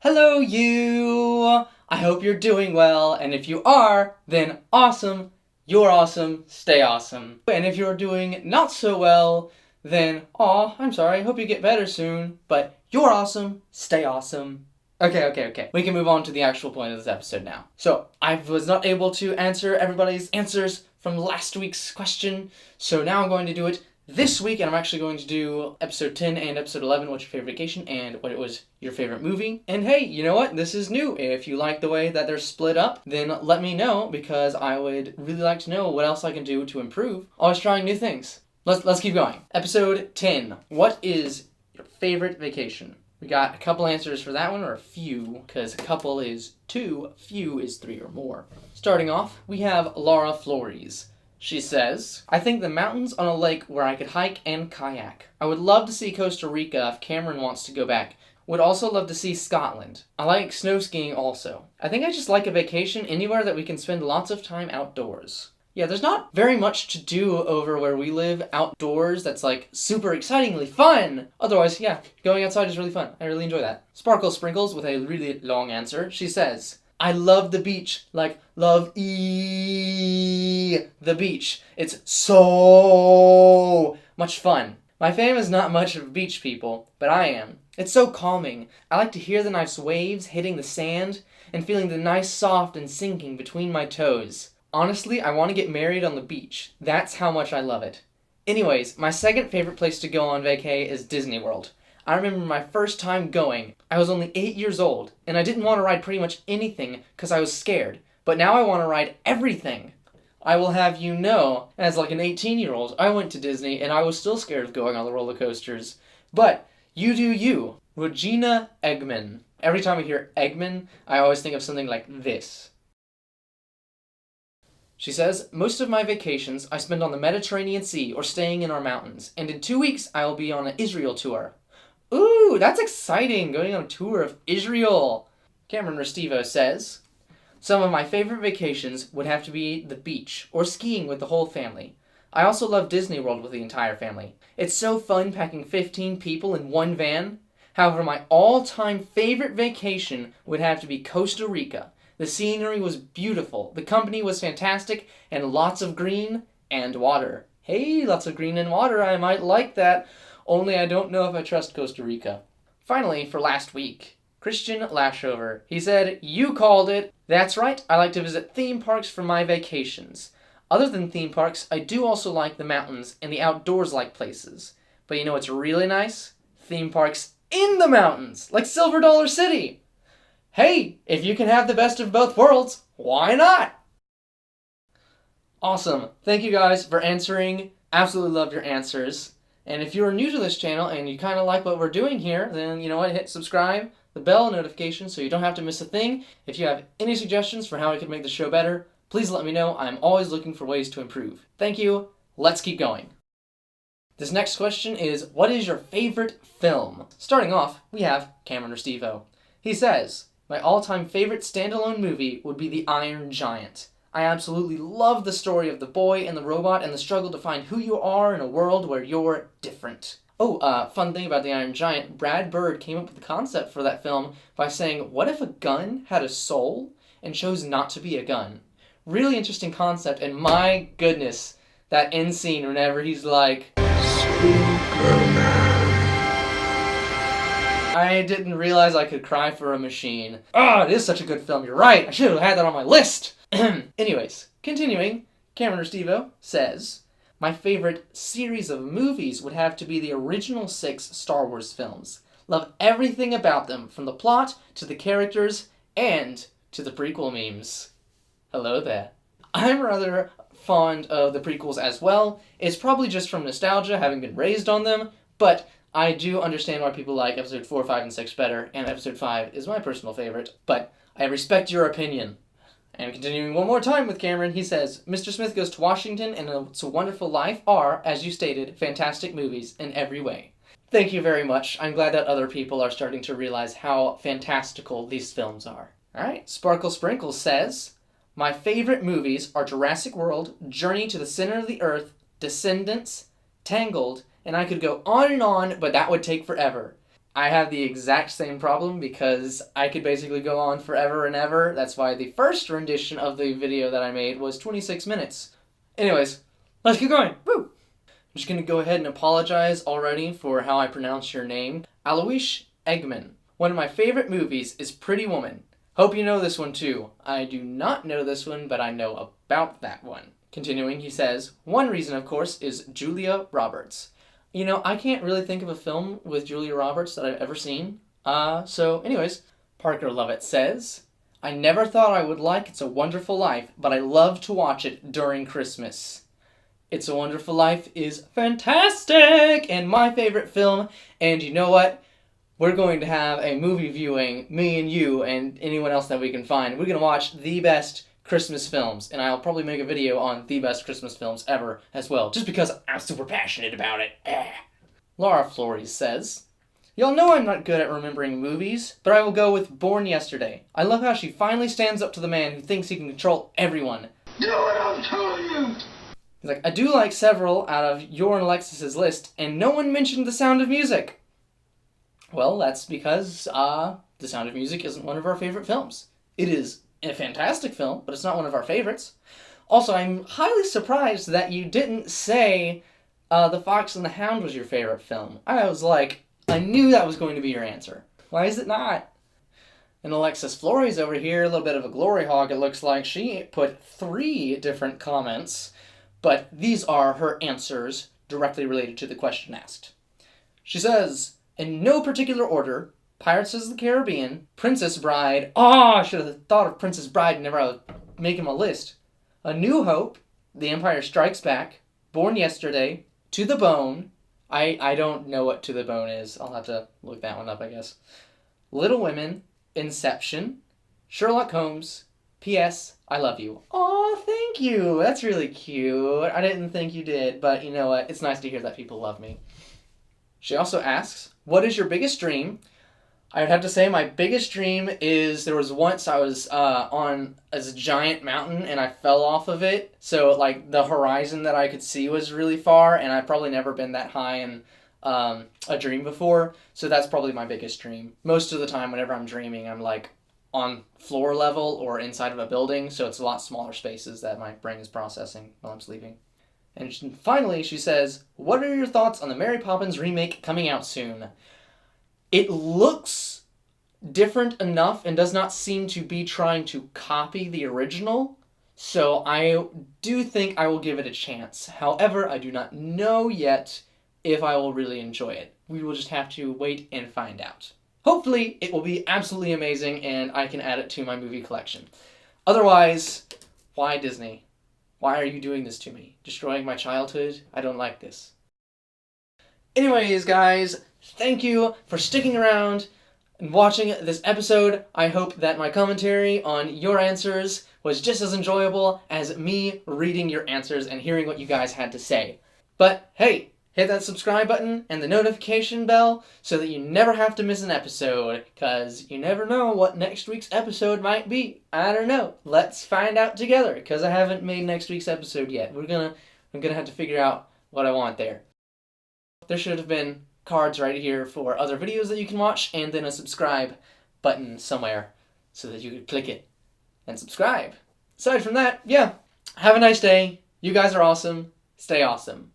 Hello, you! I hope you're doing well, and if you are, then awesome. You're awesome. Stay awesome. And if you're doing not so well, then I'm sorry. I hope you get better soon. But you're awesome. Stay awesome. Okay. We can move on to the actual point of this episode now. So, I was not able to answer everybody's answers from last week's question, so now I'm going to do it this week, and I'm actually going to do episode 10 and episode 11, what's your favorite vacation, and what was your favorite movie. And hey, you know what? This is new. If you like the way that they're split up, then let me know, because I would really like to know what else I can do to improve. Always trying new things. Let's keep going. Episode 10. What is your favorite vacation? We got a couple answers for that one, or a few, because a couple is 2, few is 3 or more. Starting off, we have Laura Flores. She says, I think the mountains on a lake where I could hike and kayak. I would love to see Costa Rica if Cameron wants to go back. Would also love to see Scotland. I like snow skiing also. I think I just like a vacation anywhere that we can spend lots of time outdoors. Yeah, there's not very much to do over where we live outdoors that's like super excitingly fun. Otherwise, yeah, going outside is really fun. I really enjoy that. Sparkle Sprinkles with a really long answer. She says, I love the beach, like love the beach. It's so much fun. My fam is not much of beach people, but I am. It's so calming. I like to hear the nice waves hitting the sand and feeling the nice soft and sinking between my toes. Honestly, I want to get married on the beach. That's how much I love it. Anyways, my second favorite place to go on vacay is Disney World. I remember my first time going. I was only 8 years old, and I didn't want to ride pretty much anything because I was scared. But now I want to ride everything. I will have you know, as like an 18-year-old, I went to Disney and I was still scared of going on the roller coasters. But you do you. Regina Eggman. Every time I hear Eggman, I always think of something like this. She says, most of my vacations I spend on the Mediterranean Sea or staying in our mountains, and in 2 weeks I will be on an Israel tour. Ooh, that's exciting, going on a tour of Israel. Cameron Restivo says, some of my favorite vacations would have to be the beach or skiing with the whole family. I also love Disney World with the entire family. It's so fun packing 15 people in one van. However, my all-time favorite vacation would have to be Costa Rica. The scenery was beautiful, the company was fantastic, and lots of green and water. Hey, lots of green and water, I might like that. Only I don't know if I trust Costa Rica. Finally, for last week, Christian Lashover. He said, you called it. That's right, I like to visit theme parks for my vacations. Other than theme parks, I do also like the mountains and the outdoors-like places. But you know what's really nice? Theme parks in the mountains, like Silver Dollar City. Hey, if you can have the best of both worlds, why not? Awesome. Thank you guys for answering. Absolutely love your answers. And if you're new to this channel and you kind of like what we're doing here, then you know what, hit subscribe, the bell notification so you don't have to miss a thing. If you have any suggestions for how I can make the show better, please let me know. I'm always looking for ways to improve. Thank you. Let's keep going. This next question is, what is your favorite film? Starting off, we have Cameron Restivo. He says, my all-time favorite standalone movie would be The Iron Giant. I absolutely love the story of the boy and the robot and the struggle to find who you are in a world where you're different. Oh, fun thing about The Iron Giant, Brad Bird came up with the concept for that film by saying, what if a gun had a soul and chose not to be a gun? Really interesting concept, and my goodness, that end scene whenever he's like, I didn't realize I could cry for a machine. It is such a good film, you're right, I should have had that on my list! Anyways, continuing, Cameron Restivo says, my favorite series of movies would have to be the original 6 Star Wars films. Love everything about them, from the plot to the characters and to the prequel memes. Hello there. I'm rather fond of the prequels as well. It's probably just from nostalgia, having been raised on them, but I do understand why people like episode 4, 5, and 6 better, and episode 5 is my personal favorite, but I respect your opinion. And continuing one more time with Cameron, he says, Mr. Smith Goes to Washington and It's a Wonderful Life are, as you stated, fantastic movies in every way. Thank you very much. I'm glad that other people are starting to realize how fantastical these films are. Alright, Sparkle Sprinkles says, my favorite movies are Jurassic World, Journey to the Center of the Earth, Descendants, Tangled, and I could go on and on, but that would take forever. I have the exact same problem because I could basically go on forever and ever. That's why the first rendition of the video that I made was 26 minutes. Anyways, let's keep going. Woo! I'm just gonna go ahead and apologize already for how I pronounce your name. Alois Eggman. One of my favorite movies is Pretty Woman. Hope you know this one too. I do not know this one, but I know about that one. Continuing, he says, one reason, of course, is Julia Roberts. You know, I can't really think of a film with Julia Roberts that I've ever seen. So anyways, Parker Lovett says, I never thought I would like It's a Wonderful Life, but I love to watch it during Christmas. It's a Wonderful Life is fantastic and my favorite film. And you know what? We're going to have a movie viewing, me and you and anyone else that we can find. We're going to watch the best Christmas films. And I'll probably make a video on the best Christmas films ever as well. Just because I'm super passionate about it. Laura Flores says, y'all know I'm not good at remembering movies, but I will go with Born Yesterday. I love how she finally stands up to the man who thinks he can control everyone. Do what I'm telling you! He's like, I do like several out of your and Alexis's list, and no one mentioned The Sound of Music. Well, that's because, The Sound of Music isn't one of our favorite films. It is a fantastic film, but it's not one of our favorites. Also, I'm highly surprised that you didn't say The Fox and the Hound was your favorite film. I was like, I knew that was going to be your answer. Why is it not? And Alexis Flores over here, a little bit of a glory hog, it looks like. She put 3 different comments, but these are her answers directly related to the question asked. She says, in no particular order, Pirates of the Caribbean, Princess Bride, I should have thought of Princess Bride whenever I was making my list, A New Hope, The Empire Strikes Back, Born Yesterday, To the Bone, I don't know what To the Bone is, I'll have to look that one up I guess, Little Women, Inception, Sherlock Holmes, P.S. I love you. Aw, thank you. That's really cute. I didn't think you did, but you know what? It's nice to hear that people love me. She also asks, what is your biggest dream? I would have to say my biggest dream is there was once I was on a giant mountain and I fell off of it. So like the horizon that I could see was really far and I've probably never been that high in a dream before. So that's probably my biggest dream. Most of the time whenever I'm dreaming, I'm like on floor level or inside of a building, so it's a lot smaller spaces that my brain is processing while I'm sleeping. And finally, she says, what are your thoughts on the Mary Poppins remake coming out soon? It looks different enough and does not seem to be trying to copy the original, so I do think I will give it a chance. However, I do not know yet if I will really enjoy it. We will just have to wait and find out. Hopefully, it will be absolutely amazing and I can add it to my movie collection. Otherwise, why Disney? Why are you doing this to me? Destroying my childhood? I don't like this. Anyways, guys, thank you for sticking around and watching this episode. I hope that my commentary on your answers was just as enjoyable as me reading your answers and hearing what you guys had to say. But hey, hit that subscribe button and the notification bell so that you never have to miss an episode, because you never know what next week's episode might be. I don't know. Let's find out together, because I haven't made next week's episode yet. I'm gonna have to figure out what I want there. There should have been cards right here for other videos that you can watch, and then a subscribe button somewhere so that you could click it and subscribe. Aside from that, yeah, have a nice day. You guys are awesome. Stay awesome.